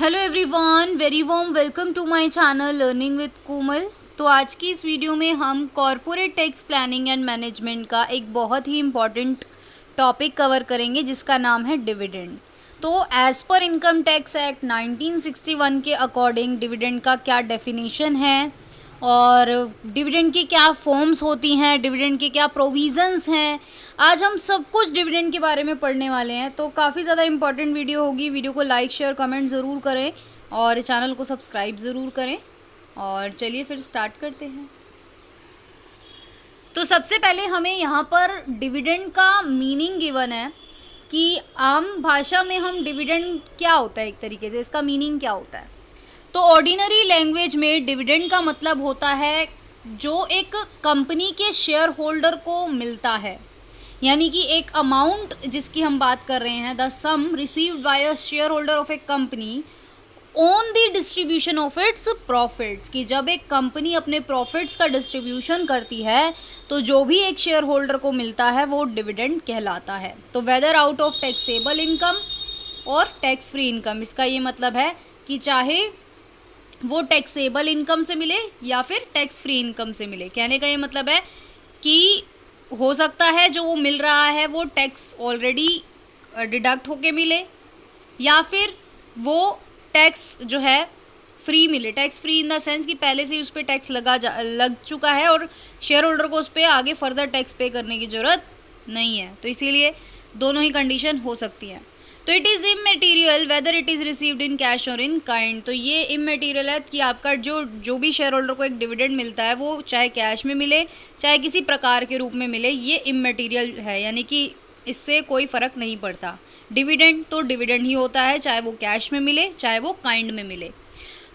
Hello everyone, very warm welcome to my channel learning with Komal. तो आज की इस वीडियो में हम corporate tax planning and management का एक बहुत ही इम्पॉर्टेंट टॉपिक कवर करेंगे जिसका नाम है डिविडेंड। तो as per income tax act 1961 के अकॉर्डिंग डिविडेंड का क्या डेफिनेशन है और डिविडेंड की क्या फॉर्म्स होती हैं, डिविडेंड के क्या प्रोविज़न्स हैं, आज हम सब कुछ डिविडेंड के बारे में पढ़ने वाले हैं। तो काफ़ी ज़्यादा इंपॉर्टेंट वीडियो होगी। वीडियो को लाइक शेयर कमेंट ज़रूर करें और चैनल को सब्सक्राइब ज़रूर करें। और चलिए फिर स्टार्ट करते हैं। तो सबसे पहले हमें यहाँ पर डिविडेंड का मीनिंग गिवन है कि आम भाषा में हम डिविडेंड क्या होता है, एक तरीके से इसका मीनिंग क्या होता है। तो ऑर्डिनरी लैंग्वेज में डिविडेंड का मतलब होता है जो एक कंपनी के शेयर होल्डर को मिलता है, यानी कि एक अमाउंट जिसकी हम बात कर रहे हैं, the sum received by a share holder of a company on the distribution of its profits, कि जब एक कंपनी अपने प्रॉफिट्स का डिस्ट्रीब्यूशन करती है तो जो भी एक शेयर होल्डर को मिलता है वो डिविडेंड कहलाता है। तो whether out of taxable income और टैक्स फ्री इनकम, इसका ये मतलब है कि चाहे वो टैक्सेबल इनकम से मिले या फिर टैक्स फ्री इनकम से मिले। कहने का ये मतलब है कि हो सकता है जो वो मिल रहा है वो टैक्स ऑलरेडी डिडक्ट होके मिले या फिर वो टैक्स जो है फ्री मिले। Tax free in the sense कि पहले से ही उस पर टैक्स लग चुका है और शेयर होल्डर को उस पर आगे फर्दर टैक्स पे करने की ज़रूरत नहीं है। तो इसीलिए दोनों ही कंडीशन हो सकती हैं। तो it is immaterial whether it is received in cash और इन काइंड। तो ये इमटेरियल है कि आपका जो भी शेयर होल्डर को एक डिविडेंड मिलता है वो चाहे कैश में मिले चाहे किसी प्रकार के रूप में मिले, ये इमटेरियल है, यानी कि इससे कोई फ़र्क नहीं पड़ता। डिविडेंड तो डिविडेंड ही होता है, चाहे वो कैश में मिले चाहे वो काइंड में मिले।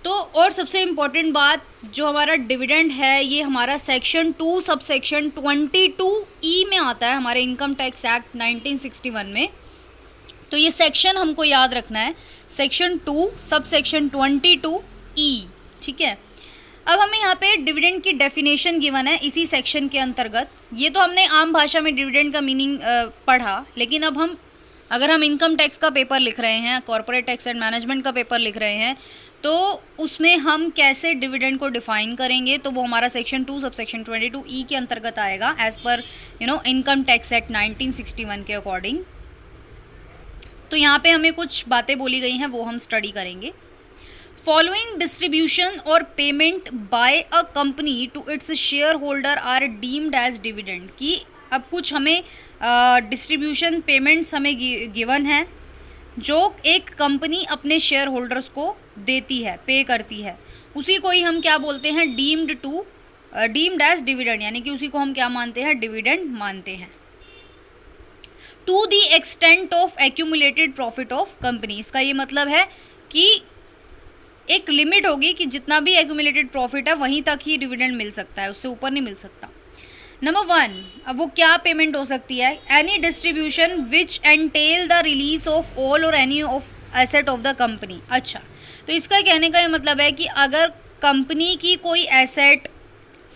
तो और सबसे इम्पॉर्टेंट बात, जो हमारा डिविडेंड है ये हमारा सेक्शन 2 सब सेक्शन 22E में आता है हमारे इनकम टैक्स एक्ट 1961 में। तो ये सेक्शन हमको याद रखना है, सेक्शन 2 सब सेक्शन 22E, ठीक है। अब हमें यहाँ पे डिविडेंड की डेफिनेशन गिवन है इसी सेक्शन के अंतर्गत। ये तो हमने आम भाषा में डिविडेंड का मीनिंग पढ़ा, लेकिन अब अगर हम इनकम टैक्स का पेपर लिख रहे हैं, कॉर्पोरेट टैक्स एंड मैनेजमेंट का पेपर लिख रहे हैं, तो उसमें हम कैसे डिविडेंड को डिफाइन करेंगे, तो वो हमारा सेक्शन 2 सब सेक्शन 22E के अंतर्गत आएगा as per income tax act 1961 के अकॉर्डिंग। तो यहाँ पे हमें कुछ बातें बोली गई हैं वो हम स्टडी करेंगे। फॉलोइंग डिस्ट्रीब्यूशन और payment by a company to its shareholder are deemed as dividend, कि अब कुछ हमें डिस्ट्रीब्यूशन पेमेंट्स हमें गिवन है जो एक कंपनी अपने शेयर होल्डर्स को देती है, पे करती है, उसी को ही हम क्या बोलते हैं, डीम्ड एज डिविडेंड, यानी कि उसी को हम क्या मानते हैं, डिविडेंड मानते हैं। To the extent of accumulated profit of company, इसका ये मतलब है कि एक लिमिट होगी कि जितना भी एक्यूमुलेटेड प्रॉफिट है वहीं तक ही डिविडेंड मिल सकता है, उससे ऊपर नहीं मिल सकता। नंबर 1, अब वो क्या पेमेंट हो सकती है, any distribution which entail the release of all or any of asset of the company. अच्छा, तो इसका कहने का ये मतलब है कि अगर कंपनी की कोई एसेट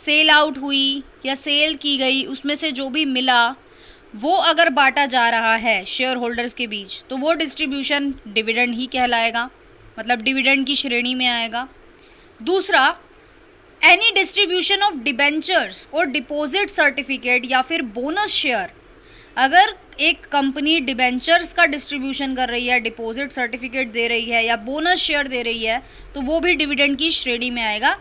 सेल आउट हुई या सेल की गई, उसमें से जो भी मिला वो अगर बांटा जा रहा है शेयर होल्डर्स के बीच, तो वो डिस्ट्रीब्यूशन डिविडेंड ही कहलाएगा, मतलब डिविडेंड की श्रेणी में आएगा। दूसरा, एनी डिस्ट्रीब्यूशन ऑफ डिबेंचर्स और डिपॉजिट सर्टिफिकेट या फिर बोनस शेयर, अगर एक कंपनी डिबेंचर्स का डिस्ट्रीब्यूशन कर रही है, डिपॉजिट सर्टिफिकेट दे रही है या बोनस शेयर दे रही है, तो वो भी डिविडेंड की श्रेणी में आएगा,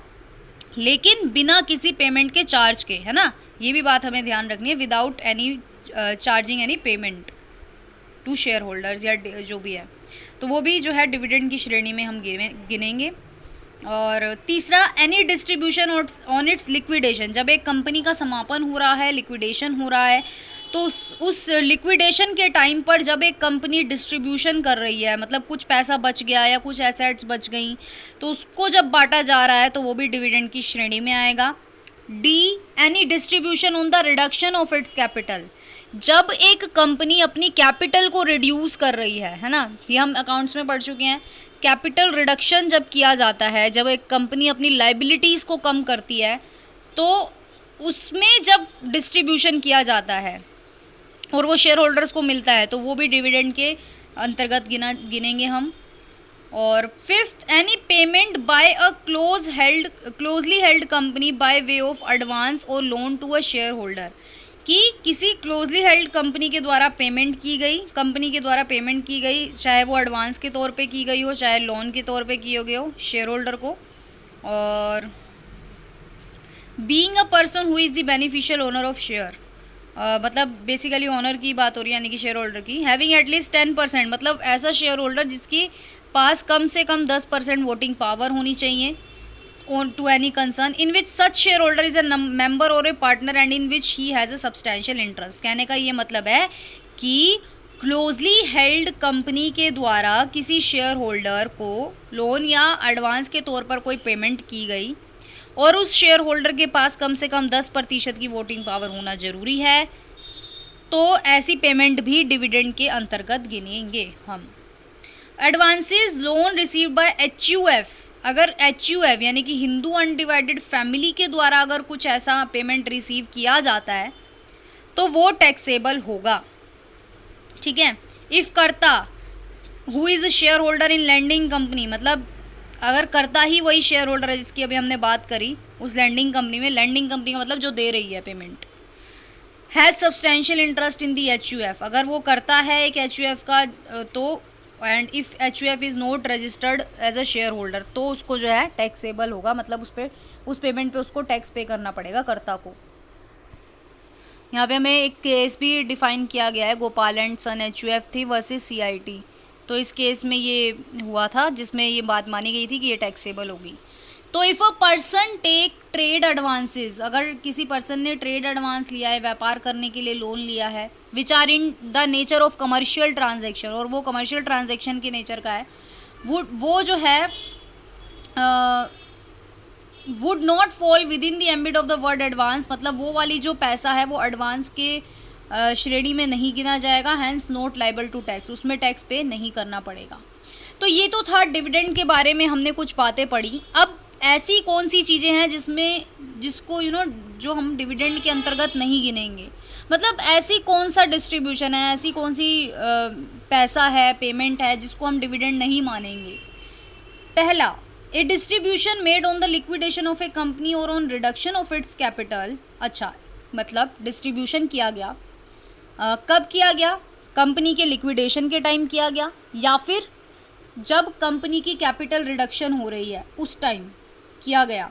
लेकिन बिना किसी पेमेंट के चार्ज के, है ना, ये भी बात हमें ध्यान रखनी है, without any charging any payment to shareholders या जो भी है, तो वो भी जो है डिविडेंड की श्रेणी में हम गिनेंगे। और तीसरा, any distribution on it's liquidation, जब एक कंपनी का समापन हो रहा है, लिक्विडेशन हो रहा है, तो उस लिक्विडेशन के टाइम पर जब एक कंपनी डिस्ट्रीब्यूशन कर रही है, मतलब कुछ पैसा बच गया या कुछ एसेट्स बच गई, तो उसको जब बांटा जा रहा है तो वो भी डिविडेंड की श्रेणी में आएगा। D, any distribution on the reduction of its capital, जब एक कंपनी अपनी कैपिटल को रिड्यूस कर रही है ना, ये हम अकाउंट्स में पढ़ चुके हैं। कैपिटल रिडक्शन जब किया जाता है, जब एक कंपनी अपनी लाइबिलिटीज़ को कम करती है, तो उसमें जब डिस्ट्रीब्यूशन किया जाता है और वो शेयर होल्डर्स को मिलता है, तो वो भी डिविडेंड के अंतर्गत गिनेंगे हम। और fifth, any payment by a closely held company by way of advance और loan to a share holder, कि किसी क्लोजली हेल्ड कंपनी के द्वारा पेमेंट की गई, चाहे वो एडवांस के तौर पे की गई हो, चाहे लोन के तौर पे की हो गई हो शेयर होल्डर को। और being a person who is the beneficial owner of share, मतलब बेसिकली ओनर की बात हो रही है, यानी कि शेयर होल्डर की। हैविंग एटलीस्ट 10%, मतलब ऐसा शेयर होल्डर जिसकी पास कम से कम 10% वोटिंग पावर होनी चाहिए to any concern in which such share holder is a member or a partner and in which he has a substantial interest. कहने का ये मतलब है कि क्लोजली हेल्ड कंपनी के द्वारा किसी शेयर होल्डर को लोन या एडवांस के तौर पर कोई पेमेंट की गई और उस शेयर होल्डर के पास कम से कम 10% की वोटिंग पावर होना जरूरी है, तो ऐसी पेमेंट भी डिविडेंड के अंतर्गत गिनेंगे हम। Advances loan received by HUF, अगर HUF यानी कि हिंदू अनडिवाइडेड फैमिली के द्वारा अगर कुछ ऐसा पेमेंट रिसीव किया जाता है तो वो टैक्सेबल होगा, ठीक है। If karta who is a share holder in lending company, मतलब अगर कर्ता ही वही शेयर होल्डर है जिसकी अभी हमने बात करी उस लैंडिंग कंपनी में, लैंडिंग कंपनी का मतलब जो दे रही है payment, has substantial interest in the HUF, अगर वो करता है एक HUF का तो, and if HUF is not registered as a share holder, तो उसको जो है टैक्सेबल होगा, मतलब उस पेमेंट पे उसको टैक्स पे करना पड़ेगा कर्ता को। यहाँ पे हमें एक केस भी डिफाइन किया गया है, गोपाल एंड सन HUF थी वर्सेस CIT, तो इस केस में ये हुआ था जिसमें ये बात मानी गई थी कि ये टैक्सेबल होगी। तो if a person take trade advances, अगर किसी पर्सन ने ट्रेड एडवांस लिया है, व्यापार करने के लिए लोन लिया है, which are in the nature of commercial transaction, और वो कमर्शियल ट्रांजेक्शन के नेचर का है, वो जो है would not fall with in the ambit of the word advance, मतलब वो वाली जो पैसा है वो एडवांस के श्रेणी में नहीं गिना जाएगा, hence not liable to tax, उसमें टैक्स पे नहीं करना पड़ेगा। तो ये तो था डिविडेंड के बारे में हमने कुछ बातें पढ़ी। अब ऐसी कौन सी चीज़ें हैं जिसको जो हम डिविडेंड के अंतर्गत नहीं गिनेंगे, मतलब ऐसी कौन सा डिस्ट्रीब्यूशन है, ऐसी कौन सी पैसा है, पेमेंट है जिसको हम डिविडेंड नहीं मानेंगे। पहला, a distribution made on the liquidation of a company or on reduction of its capital. अच्छा, मतलब डिस्ट्रीब्यूशन किया गया, कब किया गया, कंपनी के लिक्विडेशन के टाइम किया गया, या फिर जब कंपनी की कैपिटल रिडक्शन हो रही है उस टाइम किया गया।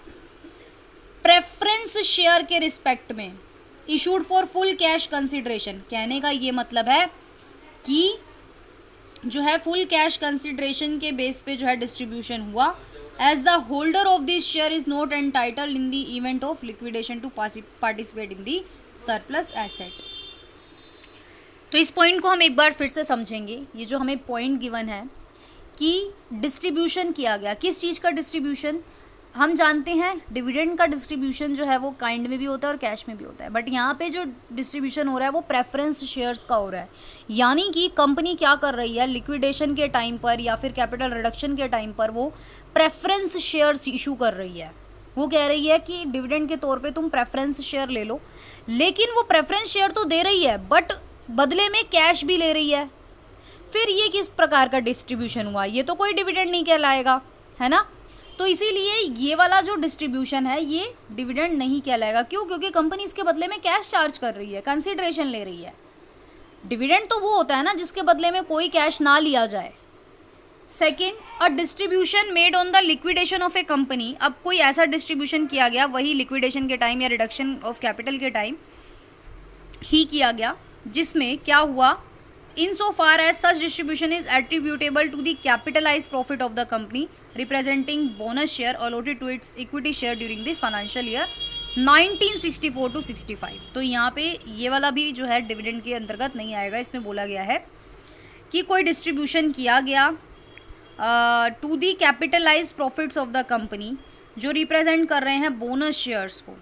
प्रेफरेंस शेयर के रिस्पेक्ट में issued for full cash consideration, कहने का ये मतलब है कि जो है फुल कैश कंसिडरेशन के बेस पे जो है डिस्ट्रीब्यूशन हुआ, as the holder of this share is not entitled in the event of liquidation to participate in the surplus asset. तो इस पॉइंट को हम एक बार फिर से समझेंगे। ये जो हमें पॉइंट गिवन है कि डिस्ट्रीब्यूशन किया गया, किस चीज़ का डिस्ट्रीब्यूशन, हम जानते हैं डिविडेंड का डिस्ट्रीब्यूशन जो है वो काइंड में भी होता है और कैश में भी होता है, बट यहाँ पे जो डिस्ट्रीब्यूशन हो रहा है वो प्रेफरेंस शेयर्स का हो रहा है, यानी कि कंपनी क्या कर रही है लिक्विडेशन के टाइम पर या फिर कैपिटल रिडक्शन के टाइम पर वो प्रेफरेंस शेयर्स इशू कर रही है। वो कह रही है कि डिविडेंड के तौर पे तुम प्रेफरेंस शेयर ले लो, लेकिन वो प्रेफरेंस शेयर तो दे रही है बट बदले में कैश भी ले रही है। फिर ये किस प्रकार का डिस्ट्रीब्यूशन हुआ, ये तो कोई डिविडेंड नहीं कहलाएगा, है ना। तो इसीलिए ये वाला जो डिस्ट्रीब्यूशन है ये डिविडेंड नहीं कहलाएगा। क्यों? क्योंकि कंपनी इसके बदले में कैश चार्ज कर रही है, कंसिडरेशन ले रही है। डिविडेंड तो वो होता है ना जिसके बदले में कोई कैश ना लिया जाए। Second, a distribution made on the liquidation of a company, अब कोई ऐसा डिस्ट्रीब्यूशन किया गया वही लिक्विडेशन के टाइम या रिडक्शन ऑफ कैपिटल के टाइम ही किया गया, जिसमें क्या हुआ, in so far as such distribution is attributable to the capitalize profit of the company representing bonus share allotted to its equity share during the financial year 1964 to 65। तो यहाँ पे ये वाला भी जो है डिविडेंड के अंतर्गत नहीं आएगा। इसमें बोला गया है कि कोई डिस्ट्रीब्यूशन किया गया to the capitalise profits of the company जो रिप्रेजेंट कर रहे हैं बोनस शेयर्स को,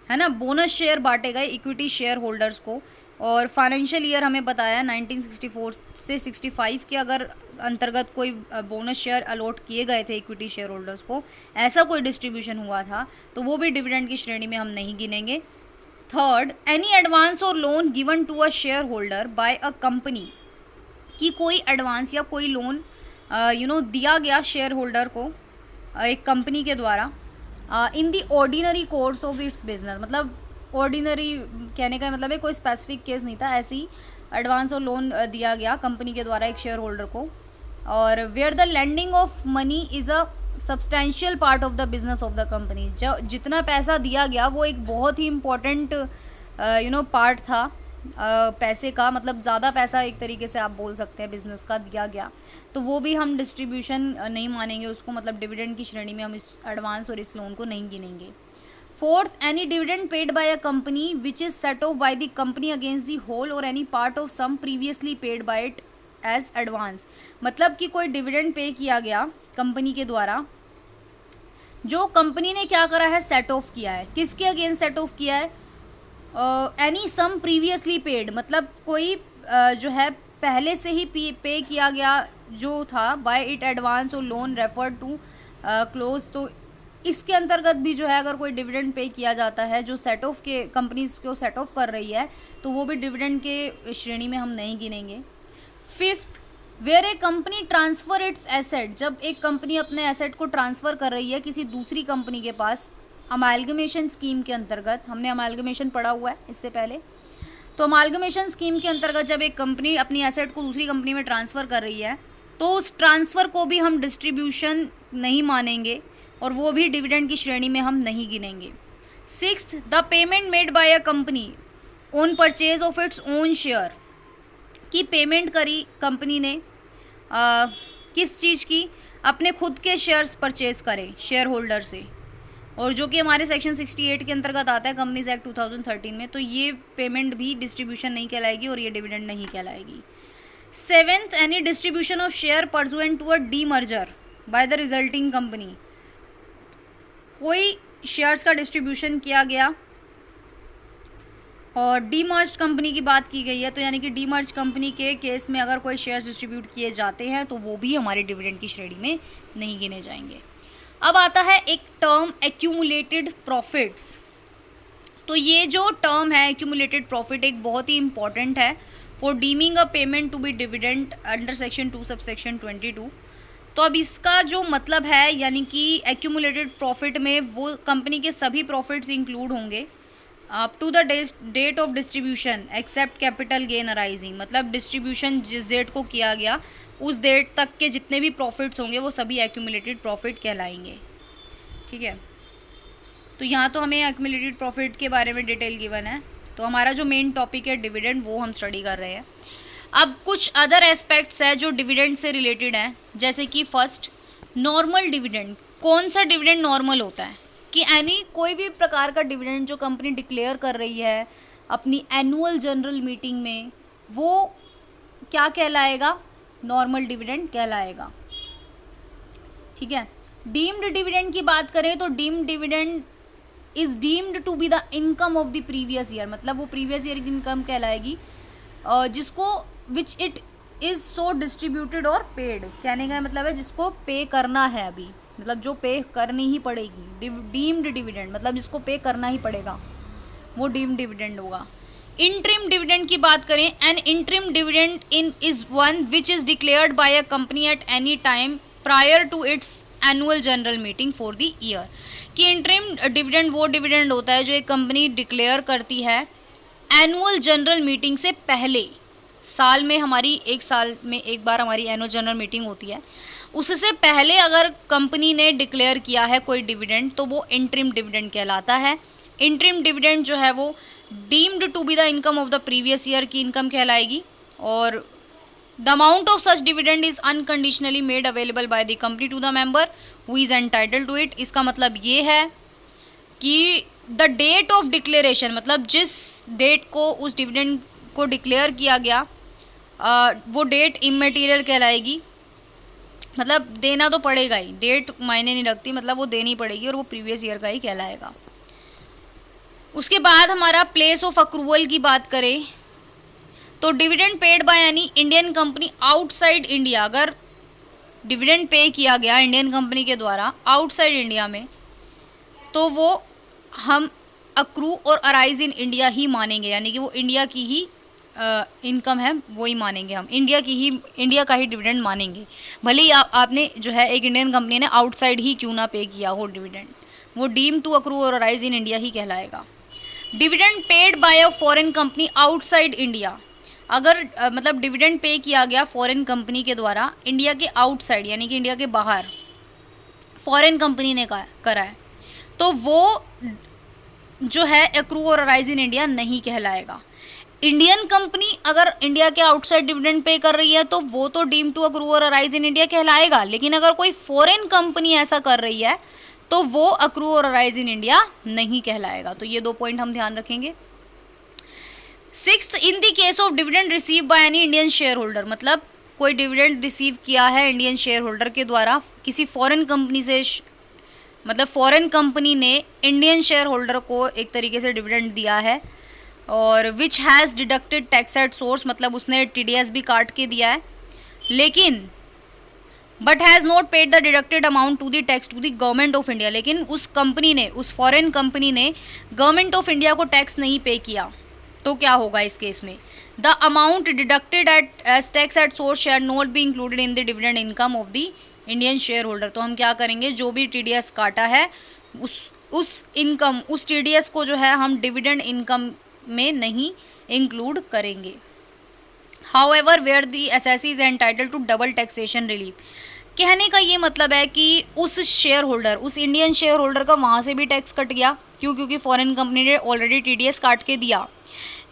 है ना। बोनस शेयर बांटे गए इक्विटी शेयर होल्डर्स को, और फाइनेंशियल ईयर हमें बताया 1964 से 65 के अगर अंतर्गत कोई बोनस शेयर अलॉट किए गए थे इक्विटी शेयर होल्डर्स को, ऐसा कोई डिस्ट्रीब्यूशन हुआ था तो वो भी डिविडेंड की श्रेणी में हम नहीं गिनेंगे। थर्ड, एनी एडवांस और loan given to a share holder by a company, कि कोई एडवांस या कोई लोन दिया गया शेयर होल्डर को एक कंपनी के द्वारा in the ordinary course of its business, मतलब ऑर्डिनरी कहने का मतलब है कोई स्पेसिफिक केस नहीं था, ऐसे ही एडवांस और लोन दिया गया कंपनी के द्वारा एक शेयर होल्डर को, और where the lending of money is a substantial part of the business of the company. जो जितना पैसा दिया गया वो एक बहुत ही इम्पोर्टेंट पार्ट था पैसे का, मतलब ज़्यादा पैसा एक तरीके से आप बोल सकते हैं बिजनेस का दिया गया, तो वो भी हम डिस्ट्रीब्यूशन नहीं मानेंगे उसको, मतलब डिविडेंड की श्रेणी में हम इस एडवांस और इस लोन को नहीं गिनेंगे। Fourth, any dividend paid by a company which is set off by the company against the whole or any part of some previously paid by it as advance, मतलब कि कोई डिविडेंड पे किया गया company के द्वारा, जो company ने क्या करा है सेट ऑफ किया है, किसके अगेंस्ट सेट ऑफ किया है, एनी सम प्रीवियसली पेड, मतलब कोई जो है पहले से ही पे किया गया जो था बाय इट एडवांस और लोन रेफर टू क्लोज, तो इसके अंतर्गत भी जो है अगर कोई डिविडेंड पे किया जाता है जो सेट ऑफ के कंपनीज को सेट ऑफ कर रही है तो वो भी डिविडेंड के श्रेणी में हम नहीं गिनेंगे। Fifth, where a company transfer its asset, जब एक कंपनी अपने एसेट को ट्रांसफर कर रही है किसी दूसरी कंपनी के पास अमालगमेशन स्कीम के अंतर्गत, हमने अमालगमेशन पढ़ा हुआ है इससे पहले, तो अमालगमेशन स्कीम के अंतर्गत जब एक कंपनी अपनी एसेट को दूसरी कंपनी में ट्रांसफ़र कर रही है तो उस ट्रांसफ़र को भी हम डिस्ट्रीब्यूशन नहीं मानेंगे और वो भी डिविडेंड की श्रेणी में हम नहीं गिनेंगे। Sixth, the payment made by a company on purchase of its own share, की पेमेंट करी कंपनी ने किस चीज़ की, अपने खुद के शेयर्स परचेज करें शेयर होल्डर से, और जो कि हमारे सेक्शन 68 के अंतर्गत आता है कंपनीज एक्ट 2013 में, तो ये पेमेंट भी डिस्ट्रीब्यूशन नहीं कहलाएगी और ये डिविडेंड नहीं कहलाएगी। Seventh, any distribution of share pursuant to a demerger by the resulting company, कोई शेयर्स का डिस्ट्रीब्यूशन किया गया और डीमर्ज कंपनी की बात की गई है, तो यानी कि डीमर्ज कंपनी के केस में अगर कोई शेयर्स डिस्ट्रीब्यूट किए जाते हैं तो वो भी हमारे डिविडेंड की श्रेणी में नहीं गिने जाएंगे। अब आता है एक टर्म एक्यूमुलेटेड प्रॉफिट्स, तो ये जो टर्म है एक्यूमुलेटेड प्रॉफिट एक बहुत ही इंपॉर्टेंट है for deeming a payment to be dividend under section 2 sub section 22। तो अब इसका जो मतलब है यानी कि एक्यूमुलेटेड प्रॉफिट में वो कंपनी के सभी प्रॉफिट्स इंक्लूड होंगे up to the date of distribution except capital gain arising, मतलब डिस्ट्रीब्यूशन जिस डेट को किया गया उस डेट तक के जितने भी प्रॉफिट्स होंगे वो सभी एक्यूमुलेटेड प्रॉफिट कहलाएंगे। ठीक है, तो यहाँ तो हमें एक्यूमुलेटेड प्रॉफिट के बारे में डिटेल गिवन है, तो हमारा जो मेन टॉपिक है डिविडेंड वो हम स्टडी कर रहे हैं। अब कुछ अदर एस्पेक्ट्स है जो डिविडेंड से रिलेटेड हैं, जैसे कि फर्स्ट नॉर्मल डिविडेंड। कौन सा डिविडेंड नॉर्मल होता है कि कोई भी प्रकार का डिविडेंड जो कंपनी डिक्लेयर कर रही है अपनी एनुअल जनरल मीटिंग में वो क्या कहलाएगा, नॉर्मल डिविडेंड कहलाएगा। ठीक है, डीम्ड डिविडेंड की बात करें तो deemed dividend is deemed to be the income of the previous year, मतलब वो प्रीवियस ईयर की इनकम कहलाएगी जिसको which it is so distributed और पेड, कहने का मतलब है जिसको पे करना है अभी, मतलब जो पे करनी ही पड़ेगी। डीम्ड डिविडेंड मतलब जिसको पे करना ही पड़ेगा वो डीम्ड डिविडेंड होगा। इंटरिम डिविडेंड की बात करें, an interim dividend in is one which is declared by a company at any time prior to its annual general meeting for the year, कि इंटरिम डिविडेंड वो डिविडेंड होता है जो एक कंपनी डिक्लेयर करती है एनुअल जनरल मीटिंग से पहले। साल में हमारी एक साल में एक बार हमारी एनुअल जनरल मीटिंग होती है, उससे पहले अगर कंपनी ने डिक्लेयर किया है कोई डिविडेंड तो वो इंटरिम डिविडेंड कहलाता है। इंटरिम डिविडेंड जो है वो deemed to be the income of the previous year की इनकम कहलाएगी, और the amount of such dividend is unconditionally made available by the company to the member who is entitled to it. इसका मतलब ये है कि द डेट ऑफ डिक्लेरेशन, मतलब जिस डेट को उस डिविडेंड को डिक्लेयर किया गया वो डेट इमटेरियल कहलाएगी, मतलब देना तो पड़ेगा ही, डेट मायने नहीं रखती, मतलब वो देनी पड़ेगी और वो प्रीवियस ईयर का ही कहलाएगा। उसके बाद हमारा प्लेस ऑफ अक्रूवल की बात करें तो dividend paid by any Indian company outside India, अगर डिविडेंड पे किया गया इंडियन कंपनी के द्वारा आउटसाइड इंडिया में तो वो हम अक्रू और अराइज इन इंडिया ही मानेंगे, यानी कि वो इंडिया की ही इनकम है वही मानेंगे हम, इंडिया का ही डिविडेंड मानेंगे, भले ही आपने जो है एक इंडियन कंपनी ने आउटसाइड ही क्यों ना पे किया हो डिविडेंड, वो डीम टू अक्रू और राइज इन इंडिया ही कहलाएगा। Dividend paid by a foreign company outside India, अगर मतलब डिविडेंड पे किया गया फॉरेन कंपनी के द्वारा इंडिया के आउटसाइड यानी कि इंडिया के बाहर फॉरेन कंपनी ने करा है, तो वो जो है एक्रू और राइज इन इंडिया नहीं कहलाएगा। इंडियन कंपनी अगर इंडिया के आउटसाइड डिविडेंड पे कर रही है तो वो तो डीम टू अक्रू और राइज इन इंडिया कहलाएगा, लेकिन अगर कोई फॉरेन कंपनी ऐसा कर रही है तो वो अक्रू और राइज इन इंडिया नहीं कहलाएगा। तो ये 2 पॉइंट हम ध्यान रखेंगे। 6th, in the case of dividend receive by any Indian share holder, मतलब कोई डिविडेंड रिसीव किया है इंडियन शेयर होल्डर के द्वारा किसी फॉरेन कंपनी से, मतलब फॉरेन कंपनी ने इंडियन शेयर होल्डर को एक तरीके से डिविडेंड दिया है और which has deducted tax at source, मतलब उसने TDS भी काट के दिया है, लेकिन but has not paid the deducted amount to the tax to the government of India, लेकिन उस कंपनी ने, उस फॉरेन कंपनी ने गवर्नमेंट ऑफ इंडिया को टैक्स नहीं पे किया, तो क्या होगा इस केस में? The amount deducted as tax at source shall not be included in the dividend income of the Indian share holder. तो हम क्या करेंगे, जो भी TDS काटा है उस इनकम, उस TDS को जो है हम डिविडेंड इनकम में नहीं इंक्लूड करेंगे। However where the SSC is entitled to double taxation relief, कहने का ये मतलब है कि उस शेयर होल्डर, उस इंडियन शेयर होल्डर का वहाँ से भी टैक्स कट गया, क्योंकि फॉरेन कंपनी ने ऑलरेडी TDS काट के दिया,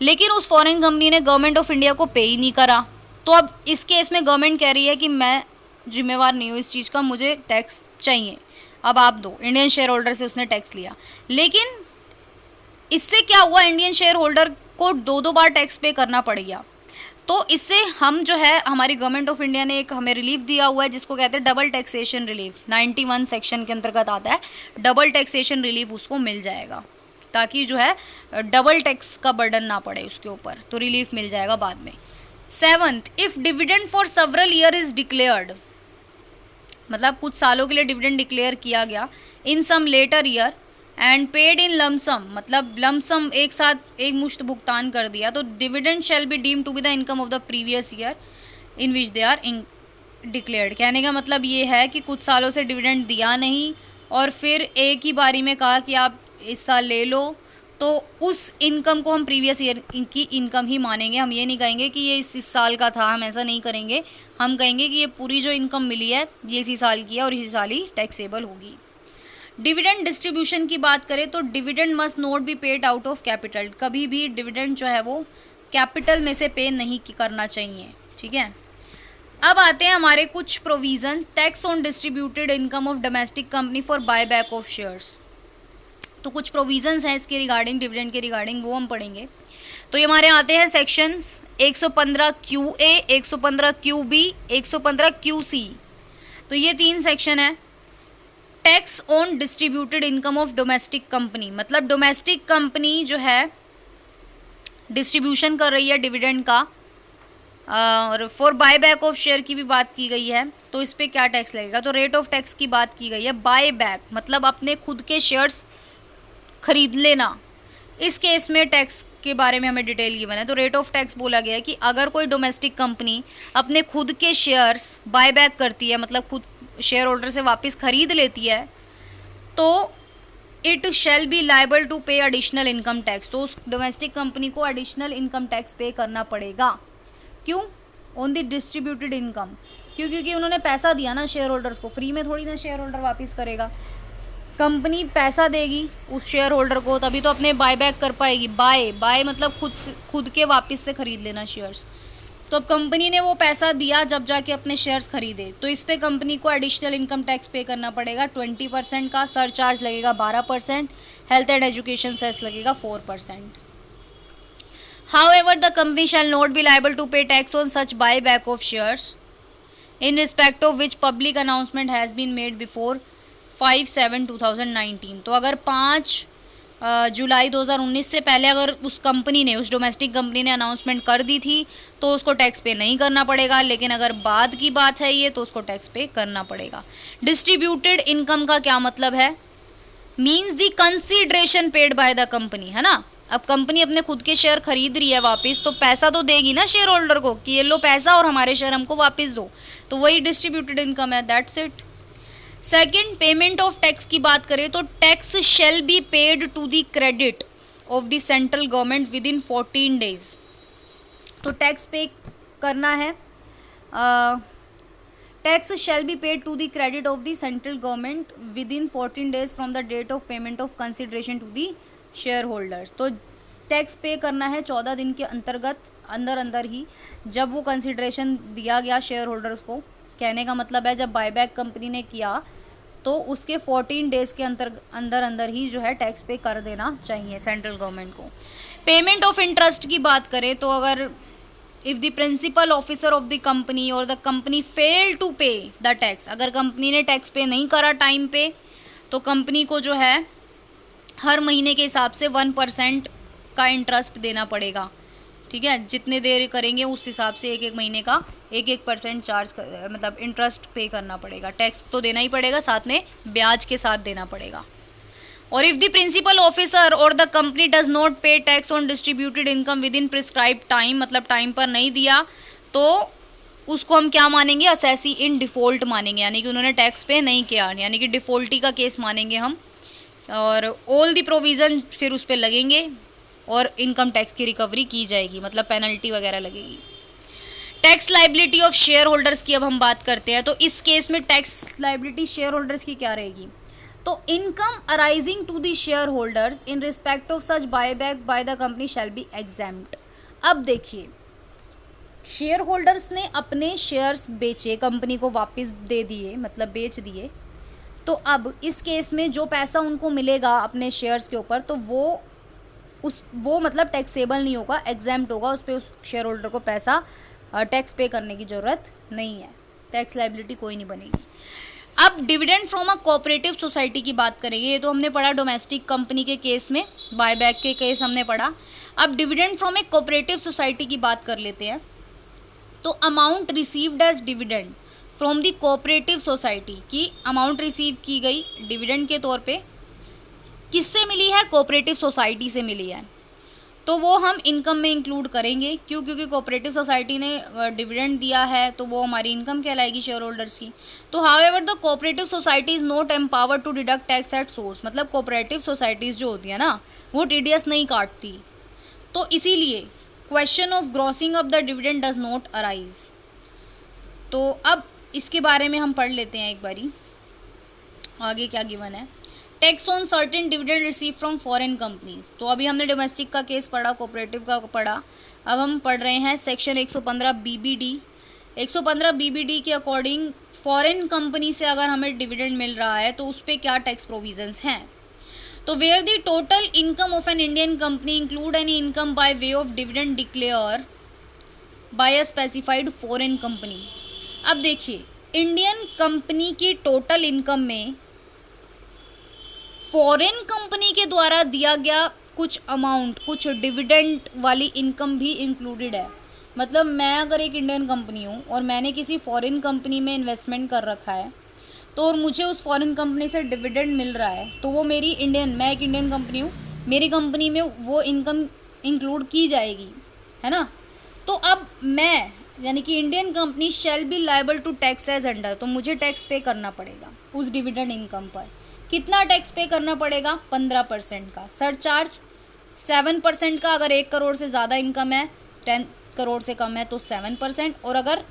लेकिन उस फॉरेन कंपनी ने गवर्नमेंट ऑफ इंडिया को पे ही नहीं करा। तो अब इस केस में गवर्नमेंट कह रही है कि मैं जिम्मेवार नहीं हूँ इस चीज़ का, मुझे टैक्स चाहिए, अब आप दो। इंडियन शेयर होल्डर से उसने टैक्स लिया, लेकिन इससे क्या हुआ, इंडियन शेयर होल्डर को 2 बार टैक्स पे करना पड़ गया। तो इससे हम जो है, हमारी गवर्नमेंट ऑफ इंडिया ने एक हमें रिलीफ दिया हुआ है जिसको कहते हैं डबल टैक्सेशन रिलीफ, 91 सेक्शन के अंतर्गत आता है, डबल टैक्सेशन रिलीफ उसको मिल जाएगा, ताकि जो है डबल टैक्स का बर्डन ना पड़े उसके ऊपर, तो रिलीफ मिल जाएगा बाद में। 7th, if dividend for several year is declared, मतलब कुछ सालों के लिए डिविडेंड डिक्लेयर किया गया in some later year and paid in lump sum, मतलब लमसम एक साथ एक मुश्त भुगतान कर दिया, तो dividend shall be deem to be the income of the previous year in which they are declared. कहने का मतलब ये है कि कुछ सालों से डिविडेंड दिया नहीं और फिर एक ही बारी में कहा कि आप इस साल ले लो, तो उस इनकम को हम प्रीवियस ईयर की इनकम ही मानेंगे। हम ये नहीं कहेंगे कि ये इस साल का था, हम ऐसा नहीं करेंगे, हम कहेंगे कि ये पूरी जो इनकम मिली है ये इसी साल की है और इसी साल ही टैक्सेबल होगी। डिविडेंड डिस्ट्रीब्यूशन की बात करें तो dividend must not be paid out of capital, कभी भी डिविडेंड जो है वो कैपिटल में से पे नहीं करना चाहिए, ठीक है। अब आते हैं हमारे कुछ provision, tax on distributed income of domestic company for buy back of shares. तो कुछ प्रोविज़न्स हैं इसके रिगार्डिंग, डिविडेंड के रिगार्डिंग, वो हम पढ़ेंगे। तो ये हमारे आते हैं सेक्शंस 115 QA, 115 QB, 115 QC। तो ये 3 सेक्शन है। Tax on distributed income of domestic company, मतलब डोमेस्टिक कंपनी जो है डिस्ट्रीब्यूशन कर रही है डिविडेंड का, और for buy back of share की भी बात की गई है, तो इस पर क्या टैक्स लगेगा। तो रेट ऑफ टैक्स की बात की गई है। बाय बैक मतलब अपने खुद के शेयर्स खरीद लेना, इस केस में टैक्स के बारे में हमें डिटेल गिवन है। तो रेट ऑफ टैक्स बोला गया है कि अगर कोई डोमेस्टिक कंपनी अपने खुद के शेयर्स बाय बैक करती है, मतलब खुद शेयर होल्डर से वापस खरीद लेती है, तो it shall be liable to pay additional income tax. तो उस डोमेस्टिक कंपनी को एडिशनल इनकम टैक्स पे करना पड़ेगा। क्यों? ऑन द डिस्ट्रीब्यूटेड इनकम, क्योंकि उन्होंने पैसा दिया ना शेयर होल्डर्स को, फ्री में थोड़ी ना शेयर होल्डर वापस करेगा। कंपनी पैसा देगी उस शेयर होल्डर को, तभी तो अपने बाय बैक कर पाएगी। बाय मतलब खुद के वापस से खरीद लेना शेयर्स। तो अब कंपनी ने वो पैसा दिया जब जाके अपने शेयर्स खरीदे, तो इस पे कंपनी को एडिशनल इनकम टैक्स पे करना पड़ेगा 20% का, सरचार्ज लगेगा 12%, हेल्थ एंड एजुकेशन सेस लगेगा 4%। However, the company shall not be liable to pay tax on such buyback of shares in respect of which public announcement has been made before 5/7/2019। तो अगर 5 जुलाई 2019 से पहले अगर उस कंपनी ने, उस डोमेस्टिक कंपनी ने अनाउंसमेंट कर दी थी तो उसको टैक्स पे नहीं करना पड़ेगा, लेकिन अगर बाद की बात है ये तो उसको टैक्स पे करना पड़ेगा। डिस्ट्रीब्यूटेड इनकम का क्या मतलब है? Means the consideration paid by the company, है ना। अब कंपनी अपने खुद के शेयर खरीद रही है वापस, तो पैसा तो देगी ना शेयर होल्डर को कि ये लो पैसा और हमारे शेयर हमको वापस दो, तो वही डिस्ट्रीब्यूटेड इनकम है, that's it. Second, payment of tax की बात करें तो tax shall be paid to the credit of the central government within 14 days. तो टैक्स पे करना है, tax shall be paid to the credit of the central government within 14 days from the date of payment of consideration to the share holders. तो tax pay करना है 14 दिन के अंतर्गत अंदर ही, जब वो कंसिडरेशन दिया गया शेयर होल्डर्स को। कहने का मतलब है जब बायबैक कंपनी ने किया तो उसके 14 डेज के अंदर ही जो है टैक्स पे कर देना चाहिए सेंट्रल गवर्नमेंट को। पेमेंट ऑफ इंटरेस्ट की बात करें तो अगर if the principal officer of the company और the company fail to pay the tax, अगर कंपनी ने टैक्स पे नहीं करा टाइम पे, तो कंपनी को जो है हर महीने के हिसाब से 1% का इंटरेस्ट देना पड़ेगा। ठीक है, जितने देर करेंगे उस हिसाब से एक महीने का 1% चार्ज मतलब इंटरेस्ट पे करना पड़ेगा। टैक्स तो देना ही पड़ेगा, साथ में ब्याज के साथ देना पड़ेगा। और इफ़ द प्रिंसिपल ऑफिसर और द कंपनी डज नॉट पे tax on distributed income with in prescribe time, मतलब टाइम पर नहीं दिया, तो उसको हम क्या मानेंगे, असेसी इन डिफ़ॉल्ट मानेंगे, यानी कि उन्होंने टैक्स पे नहीं किया, यानी कि डिफ़ॉल्टी का केस मानेंगे हम। और ऑल दी प्रोविज़न फिर उस पर लगेंगे और इनकम टैक्स की रिकवरी की जाएगी, मतलब पेनल्टी वगैरह लगेगी। Tax liability of share holders की अब हम बात करते हैं, तो इस केस में टैक्स लाइबिलिटी शेयर होल्डर्स की क्या रहेगी, तो income arising to the share holders in respect of such buyback by the company shall be exempt. अब देखिए, शेयर होल्डर्स ने अपने शेयर्स बेचे, कंपनी को वापस दे दिए, मतलब बेच दिए, तो अब इस केस में जो पैसा उनको मिलेगा अपने शेयर्स के ऊपर, तो वो मतलब टैक्सेबल नहीं होगा, एग्जेम्प्ट होगा, उस पर उस शेयर होल्डर को पैसा टैक्स पे करने की ज़रूरत नहीं है, टैक्स लाइबिलिटी कोई नहीं बनेगी। अब dividend from a cooperative society की बात करेंगे, ये तो हमने पढ़ा डोमेस्टिक कंपनी के केस में, बायबैक के केस हमने पढ़ा। अब dividend from a cooperative society की बात कर लेते हैं, तो amount received as dividend from the cooperative society की अमाउंट रिसीव की गई डिविडेंड के तौर पे किससे मिली है, कोऑपरेटिव सोसाइटी से मिली है, तो वो हम इनकम में इंक्लूड करेंगे। क्यों, क्योंकि कोऑपरेटिव सोसाइटी ने डिविडेंड दिया है, तो वो हमारी इनकम कहलाएगी शेयर होल्डर्स की। तो however the cooperative society is not empowered to deduct tax at source, मतलब कोऑपरेटिव सोसाइटीज़ जो होती है ना, वो टीडीएस नहीं काटती, तो इसीलिए question of grossing of the dividend does not arise. तो अब इसके बारे में हम पढ़ लेते हैं एक बारी, आगे क्या गिवन है। Tax on certain dividend receive from foreign companies, तो अभी हमने डोमेस्टिक का केस पढ़ा, कोऑपरेटिव का पढ़ा, अब हम पढ़ रहे हैं सेक्शन 115 BBD। 115 BBD के अकॉर्डिंग फॉरेन कंपनी से अगर हमें डिविडेंड मिल रहा है तो उस पर क्या टैक्स प्रोविजंस हैं। तो where the total income of an Indian company include any income by way of dividend declare by a specified foreign company. अब देखिए, इंडियन कंपनी की टोटल इनकम में फॉरेन कंपनी के द्वारा दिया गया कुछ अमाउंट, कुछ डिविडेंड वाली इनकम भी इंक्लूडेड है। मतलब मैं अगर एक इंडियन कंपनी हूँ और मैंने किसी फॉरेन कंपनी में इन्वेस्टमेंट कर रखा है, तो और मुझे उस फॉरेन कंपनी से डिविडेंड मिल रहा है, तो वो मेरी मैं एक इंडियन कंपनी हूँ, मेरी कंपनी में वो इनकम इंक्लूड की जाएगी, है ना। तो अब मैं यानी कि Indian company shall be liable to tax as under, तो मुझे टैक्स पे करना पड़ेगा उस डिविडेंड इनकम पर। कितना टैक्स पे करना पड़ेगा, 15% का। सरचार्ज 7% का, अगर 1 करोड़ से ज़्यादा इनकम है, 10 करोड़ से कम है तो 7%, और अगर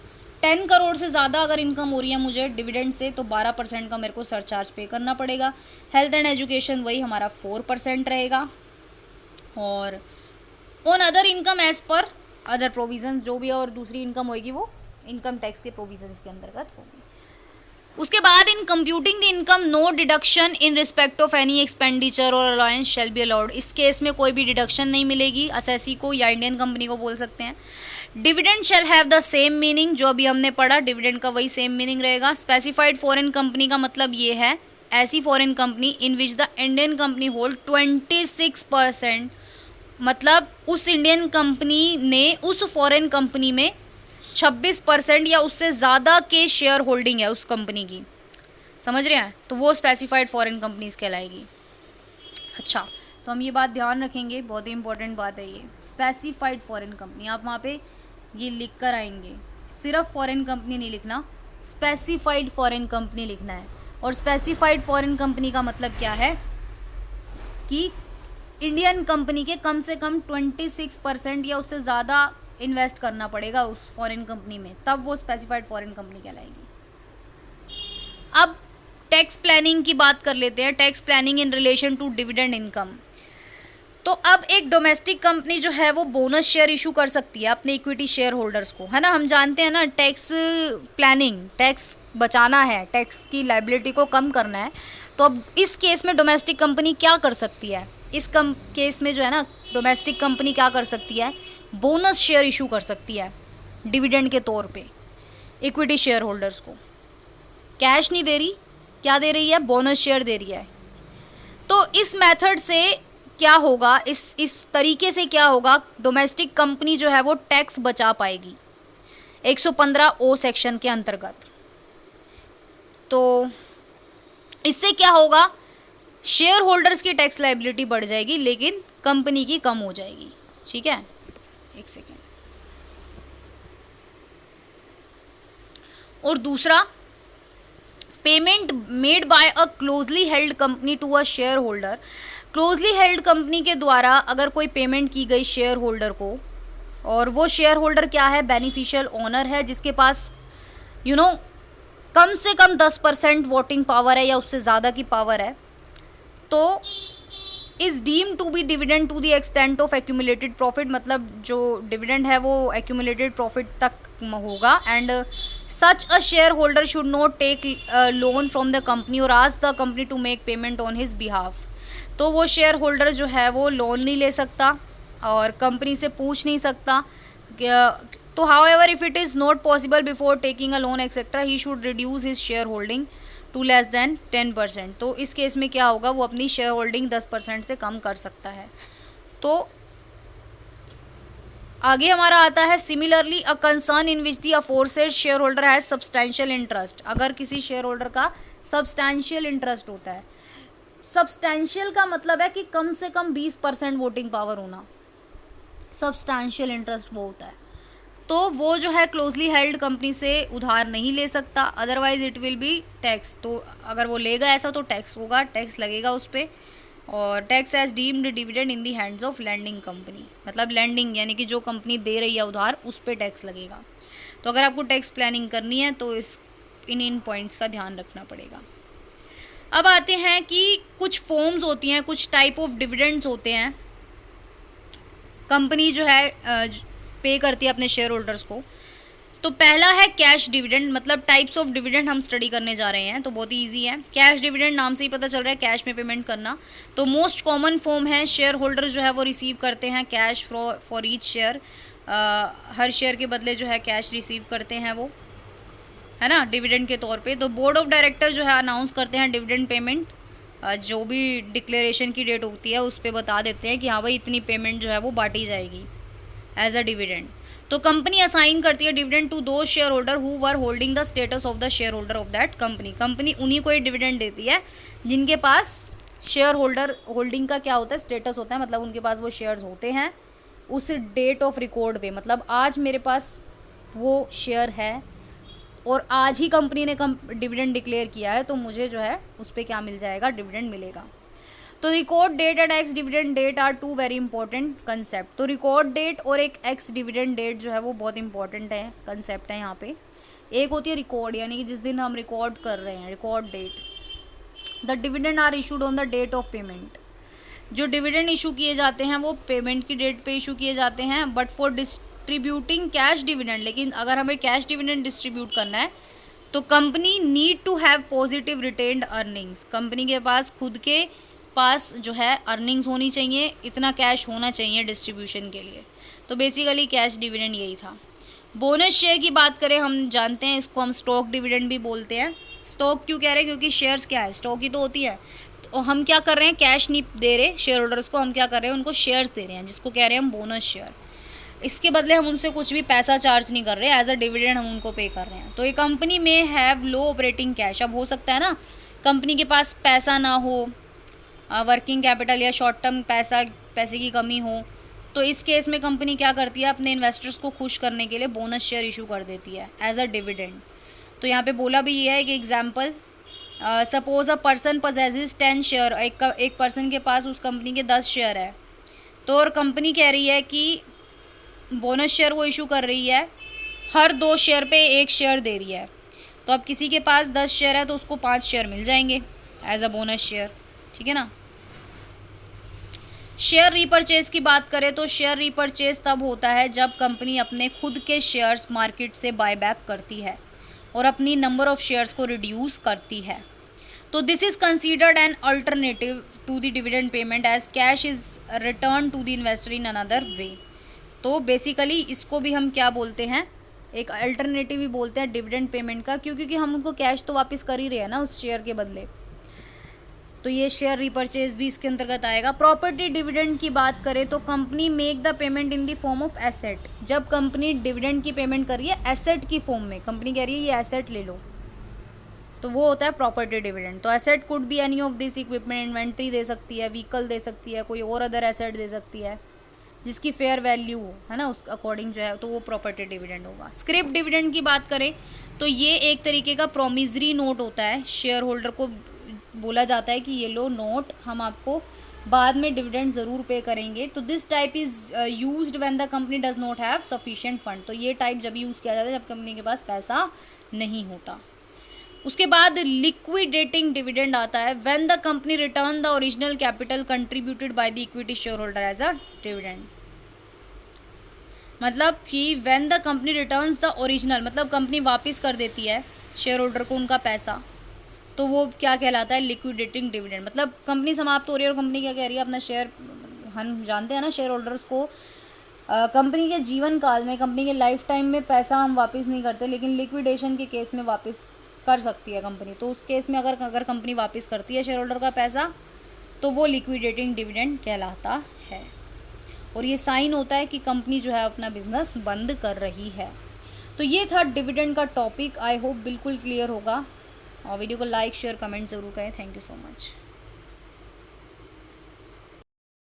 10 करोड़ से ज़्यादा अगर इनकम हो रही है मुझे डिविडेंड से, तो 12% का मेरे को सरचार्ज पे करना पड़ेगा। हेल्थ एंड एजुकेशन वही हमारा 4% रहेगा, और on other income as per other provisions जो भी है, और दूसरी इनकम होगी वो इनकम टैक्स के प्रोविजंस के अंतर्गत होगी। उसके बाद in computing the income no deduction in respect of any expenditure और अलाउंस शैल बी अलाउड। इस केस में कोई भी डिडक्शन नहीं मिलेगी असेसी को या इंडियन कंपनी को बोल सकते हैं। Dividend shall have the same meaning, जो अभी हमने पढ़ा डिविडेंड का वही सेम मीनिंग रहेगा। स्पेसिफाइड फॉरेन कंपनी का मतलब ये है ऐसी foreign company in which the Indian company hold 26%, मतलब उस इंडियन कंपनी ने उस फॉरेन कंपनी में 26% या उससे ज़्यादा के शेयर होल्डिंग है उस कंपनी की, समझ रहे हैं, तो वो स्पेसिफाइड फॉरेन कंपनीज कहलाएगी। अच्छा, तो हम ये बात ध्यान रखेंगे, बहुत ही इंपॉर्टेंट बात है ये। स्पेसिफाइड फॉरेन कंपनी, आप वहाँ पे ये लिख कर आएंगे, सिर्फ फॉरेन कंपनी नहीं लिखना, स्पेसिफाइड फॉरेन कंपनी लिखना है। और स्पेसिफाइड फॉरेन कंपनी का मतलब क्या है कि इंडियन कंपनी के कम से कम 26% या उससे ज़्यादा इन्वेस्ट करना पड़ेगा उस फॉरेन कंपनी में, तब वो स्पेसिफाइड फॉरेन कंपनी कहलाएगी। अब टैक्स प्लानिंग की बात कर लेते हैं, tax planning in relation to dividend income. तो अब एक डोमेस्टिक कंपनी जो है वो बोनस शेयर इशू कर सकती है अपने इक्विटी शेयर होल्डर्स को, है ना। हम जानते हैं ना, टैक्स प्लानिंग, टैक्स बचाना है, टैक्स की लायबिलिटी को कम करना है। तो अब इस केस में डोमेस्टिक कंपनी क्या कर सकती है, इस केस में जो है ना, डोमेस्टिक कंपनी क्या कर सकती है, बोनस शेयर इशू कर सकती है डिविडेंड के तौर पे इक्विटी शेयर होल्डर्स को। कैश नहीं दे रही, क्या दे रही है, बोनस शेयर दे रही है। तो इस मेथड से क्या होगा, इस तरीके से क्या होगा, डोमेस्टिक कंपनी जो है वो टैक्स बचा पाएगी 115O सेक्शन के अंतर्गत। तो इससे क्या होगा, शेयर होल्डर्स की टैक्स लायबिलिटी बढ़ जाएगी लेकिन कंपनी की कम हो जाएगी। ठीक है, एक सेकेंड। और दूसरा, payment made by a closely held company to a share holder. Closely held company के द्वारा अगर कोई पेमेंट की गई शेयर होल्डर को, और वो शेयर होल्डर क्या है, बेनिफिशियल ओनर है, जिसके पास कम से कम 10% वोटिंग पावर है या उससे ज़्यादा की पावर है, तो is deem to be dividend to the extent of accumulated profit, मतलब जो डिविडेंड है वो एक्यूमुलेटेड प्रॉफिट तक होगा। And such a share holder should not take loan from the company or ask the company to make payment on his behalf. तो वो share holder जो है वो लोन नहीं ले सकता और कंपनी से पूछ नहीं सकता। तो however if it is not possible before taking a loan etcetera, he should reduce his share holding to less than 10%। तो इस केस में क्या होगा, वो अपनी शेयर होल्डिंग 10% से कम कर सकता है। तो आगे हमारा आता है, similarly a concern in which the aforesaid share holder has substantial interest. अगर किसी शेयर होल्डर का सब्सटैंशियल इंटरेस्ट होता है, सब्सटैंशियल का मतलब है कि कम से कम 20% वोटिंग पावर होना, सब्सटैंशियल इंटरेस्ट वो होता है। तो वो जो है क्लोजली हेल्ड कंपनी से उधार नहीं ले सकता, otherwise it will be tax. तो अगर वो लेगा ऐसा तो टैक्स होगा, टैक्स लगेगा उस पर। और tax as deemed dividend in the hands of lending company, मतलब लैंडिंग यानी कि जो कंपनी दे रही है उधार, उस पर टैक्स लगेगा। तो अगर आपको टैक्स प्लानिंग करनी है तो इन पॉइंट्स का ध्यान रखना पड़ेगा। अब आते हैं कि कुछ फॉर्म्स होती हैं, कुछ टाइप ऑफ डिविडेंड्स होते हैं, कंपनी जो है पे करती है अपने शेयर होल्डर्स को। तो पहला है कैश डिविडेंड, मतलब टाइप्स ऑफ डिविडेंड हम स्टडी करने जा रहे हैं, तो बहुत ही ईजी है। कैश डिविडेंड नाम से ही पता चल रहा है कैश में पेमेंट करना। तो मोस्ट कॉमन फॉर्म है, शेयर होल्डर जो है वो रिसीव करते हैं cash for each share, her share के बदले जो है कैश रिसीव करते हैं वो, है ना, डिविडेंड के तौर पे। तो बोर्ड ऑफ डायरेक्टर जो है अनाउंस करते हैं डिविडेंड पेमेंट, जो भी डिक्लेरेशन की डेट होती है उस पर बता देते हैं कि हाँ भाई इतनी पेमेंट जो है वो बांटी जाएगी एज अ डिविडेंड। तो कंपनी असाइन करती है डिविडेंड टू दो share holder who were holding the status of the share holder of that company. Company उन्हीं को ही डिविडेंड देती है जिनके पास शेयर होल्डर होल्डिंग का क्या होता है, स्टेटस होता है, मतलब उनके पास वो शेयर्स होते हैं उस डेट ऑफ रिकॉर्ड पे। मतलब आज मेरे पास वो शेयर है और आज ही कंपनी ने डिविडेंड डिक्लेयर किया है, तो मुझे जो है उस पर क्या मिल जाएगा, डिविडेंड मिलेगा। तो record date and ex dividend date are two very important concept. तो रिकॉर्ड डेट और एक एक्स डिविडेंड डेट जो है वो बहुत इंपॉर्टेंट है, कंसेप्ट है यहाँ पे। एक होती है रिकॉर्ड, यानी कि जिस दिन हम रिकॉर्ड कर रहे हैं, record date. The dividend are issued on the date of payment. जो डिविडेंड इशू किए जाते हैं वो पेमेंट की डेट पे इशू किए जाते हैं, but for distributing cash dividend, लेकिन अगर हमें कैश डिविडेंड डिस्ट्रीब्यूट करना है तो company need to have positive retained earnings. Company के पास खुद के पास जो है अर्निंग्स होनी चाहिए, इतना कैश होना चाहिए डिस्ट्रीब्यूशन के लिए। तो बेसिकली कैश डिविडेंड यही था। बोनस शेयर की बात करें, हम जानते हैं इसको हम स्टॉक डिविडेंड भी बोलते हैं। स्टॉक क्यों कह रहे हैं, क्योंकि शेयर्स क्या है, स्टॉक ही तो होती है। तो हम क्या कर रहे हैं, कैश नहीं दे रहे शेयर होल्डर्स को, हम क्या कर रहे हैं, उनको शेयर्स दे रहे हैं, जिसको कह रहे हैं हम बोनस शेयर। इसके बदले हम उनसे कुछ भी पैसा चार्ज नहीं कर रहे, एज अ डिविडेंड हम उनको पे कर रहे हैं। तो ये कंपनी में हैव लो ऑपरेटिंग कैश। अब हो सकता है ना कंपनी के पास पैसा ना हो, वर्किंग कैपिटल या शॉर्ट टर्म पैसे की कमी हो, तो इस केस में कंपनी क्या करती है, अपने इन्वेस्टर्स को खुश करने के लिए बोनस शेयर इशू कर देती है एज अ डिविडेंड। तो यहाँ पे बोला भी ये है कि example, suppose a person possesses 10 share, एक पर्सन के पास उस कंपनी के 10 शेयर है, तो और कंपनी कह रही है कि बोनस शेयर वो इशू कर रही है, हर 2 शेयर पे 1 शेयर दे रही है। तो अब किसी के पास 10 शेयर है तो उसको 5 शेयर मिल जाएंगे एज अ बोनस शेयर, ठीक है ना। शेयर रीपरचेज की बात करें तो शेयर रीपरचेज तब होता है जब कंपनी अपने खुद के शेयर्स मार्केट से बाय बैक करती है और अपनी नंबर ऑफ शेयर्स को रिड्यूस करती है। तो this is considered an alternative to the dividend payment as cash is return to the investor in another way. तो बेसिकली इसको भी हम क्या बोलते हैं, एक अल्टरनेटिव ही बोलते हैं डिविडेंड पेमेंट का, क्योंकि हम उनको कैश तो वापस कर ही रहे हैं ना उस शेयर के बदले। तो ये शेयर रिपर्चेज भी इसके अंतर्गत आएगा। प्रॉपर्टी डिविडेंड की बात करें तो company make the payment in the form of asset. जब कंपनी डिविडेंड की पेमेंट कर रही है एसेट की फॉर्म में, कंपनी कह रही है ये एसेट ले लो, तो वो होता है प्रॉपर्टी डिविडेंड। तो asset could be any of this equipment, inventory दे सकती है, व्हीकल दे सकती है, कोई और अदर एसेट दे सकती है जिसकी फेयर वैल्यू हो, है ना, उस अकॉर्डिंग जो है, तो वो प्रॉपर्टी डिविडेंड होगा। स्क्रिप डिविडेंड की बात करें तो ये एक तरीके का प्रोमिसरी नोट होता है, शेयर होल्डर को बोला जाता है कि ये लो नोट, हम आपको बाद में डिविडेंड ज़रूर पे करेंगे। तो this type is used when the company does not have sufficient fund. तो ये टाइप जब यूज़ किया जाता है जब कंपनी के पास पैसा नहीं होता। उसके बाद लिक्विडेटिंग डिविडेंड आता है when the company return the original capital contributed by the equity share holder as a dividend. मतलब कि when the company returns the original, मतलब कंपनी वापस कर देती है शेयर होल्डर को उनका पैसा, तो वो क्या कहलाता है, लिक्विडेटिंग डिविडेंड। मतलब कंपनी समाप्त हो रही है और कंपनी क्या कह रही है, अपना शेयर, हम जानते हैं ना शेयर होल्डर्स को कंपनी के जीवन काल में, कंपनी के लाइफ टाइम में पैसा हम वापस नहीं करते, लेकिन लिक्विडेशन के केस में वापस कर सकती है कंपनी। तो उस केस में अगर कंपनी वापस करती है शेयर होल्डर का पैसा तो वो लिक्विडेटिंग डिविडेंड कहलाता है। और ये साइन होता है कि कंपनी जो है अपना बिजनेस बंद कर रही है। तो ये था डिविडेंड का टॉपिक। आई होप बिल्कुल क्लियर होगा। और वीडियो को लाइक शेयर कमेंट ज़रूर करें। Thank you so much.